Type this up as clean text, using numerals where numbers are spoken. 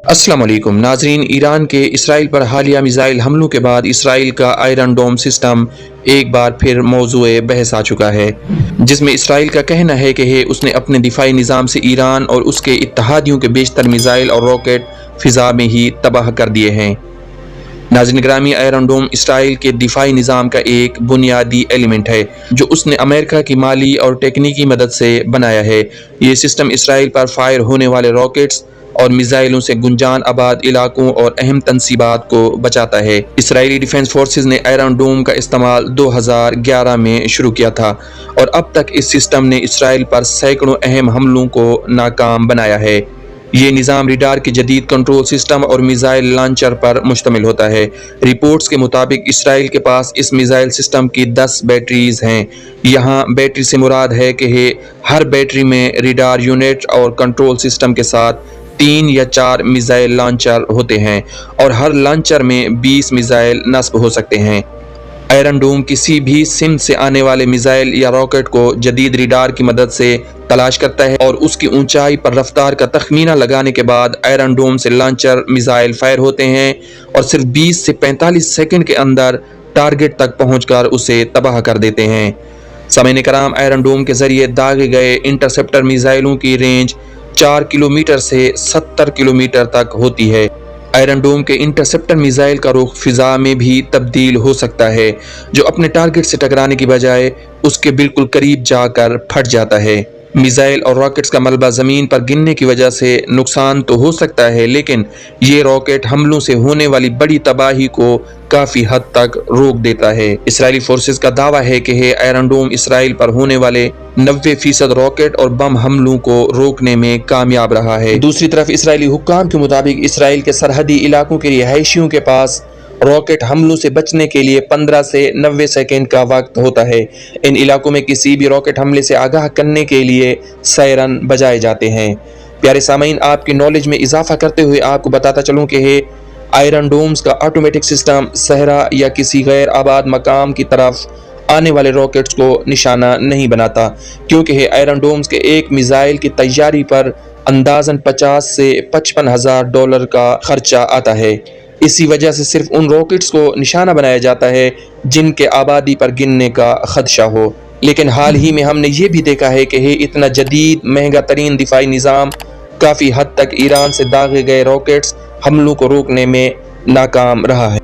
अस्सलाम वालेकुम नाजरीन। ईरान के इसराइल पर हालिया मिसाइल हमलों के बाद इसराइल का आयरन डोम सिस्टम एक बार फिर मौजूए बहस आ चुका है, जिसमें इसराइल का कहना है कि उसने अपने दिफाई निज़ाम से ईरान और उसके इत्तहादियों के बेशतर मिसाइल और रॉकेट फ़िज़ा में ही तबाह कर दिए हैं। नाज़रीन ग्रामी, आयरन डोम इसराइल के दिफाई निज़ाम का एक बुनियादी एलिमेंट है जो उसने अमेरिका की माली और टेक्निकी मदद से बनाया है। ये सिस्टम इसराइल पर फायर होने वाले रॉकेट्स और मिसाइलों से गुंजान आबाद इलाकों और अहम तनसीबात को बचाता है। इसराइली डिफेंस फोर्सेस ने आयरन डोम का इस्तेमाल 2011 में शुरू किया था और अब तक इस सिस्टम ने इसराइल पर सैकड़ों अहम हमलों को नाकाम बनाया है। ये निज़ाम रडार के जदीद कंट्रोल सिस्टम और मिसाइल लॉन्चर पर मुश्तमिल होता है। रिपोर्ट्स के मुताबिक इसराइल के पास इस मिसाइल सिस्टम की 10 बैटरीज हैं। यहाँ बैटरी से मुराद है कि हर बैटरी में रडार यूनिट और कंट्रोल सिस्टम के साथ 3 या 4 मिसाइल लॉन्चर होते हैं और हर लॉन्चर में 20 मिसाइल नस्ब हो सकते हैं। आयरन डोम किसी भी सिम से आने वाले मिसाइल या रॉकेट को जदीद रडार की मदद से तलाश करता है और उसकी ऊंचाई पर रफ्तार का तखमीना लगाने के बाद आयरन डोम से लॉन्चर मिसाइल फायर होते हैं और सिर्फ 20 से 45 सेकंड के अंदर टारगेट तक पहुंचकर उसे तबाह कर देते हैं। सामईन कराम, आयरन डोम के जरिए दागे गए इंटरसेप्टर मिसाइलों की रेंज 4 किलोमीटर से 70 किलोमीटर तक होती है। आयरन डोम के इंटरसेप्टर मिसाइल का रुख फिजा में भी तब्दील हो सकता है, जो अपने टारगेट से टकराने की बजाय उसके बिल्कुल करीब जाकर फट जाता है। मिसाइल और रॉकेट्स का मलबा ज़मीन पर गिरने की वजह से नुकसान तो हो सकता है, लेकिन ये रॉकेट हमलों से होने वाली बड़ी तबाही को काफ़ी हद तक रोक देता है। इसराइली फोर्सेस का दावा है कि आयरन डोम इसराइल पर होने वाले 90% रॉकेट और बम हमलों को रोकने में कामयाब रहा है। दूसरी तरफ इसराइली हुक्काम के मुताबिक इसराइल के सरहदी इलाकों के रिहायशियों के पास रॉकेट हमलों से बचने के लिए 15 से 90 सेकेंड का वक्त होता है। इन इलाकों में किसी भी रॉकेट हमले से आगाह करने के लिए सायरन बजाए जाते हैं। प्यारे सामीन, आपकी नॉलेज में इजाफा करते हुए आपको बताता चलूँ कि आयरन डोम्स का ऑटोमेटिक सिस्टम सहरा या किसी गैर आबाद मकाम की तरफ आने वाले रॉकेट्स को निशाना नहीं बनाता, क्योंकि आयरन डोम्स के एक मिसाइल की तैयारी पर अंदाजन 50 से 55 हज़ार डॉलर का खर्चा आता है। इसी वजह से सिर्फ उन रॉकेट्स को निशाना बनाया जाता है जिनके आबादी पर गिरने का खदशा हो। लेकिन हाल ही में हमने ये भी देखा है कि इतना जदीद महंगा तरीन दिफाई निज़ाम काफ़ी हद तक ईरान से दागे गए रॉकेट्स हमलों को रोकने में नाकाम रहा है।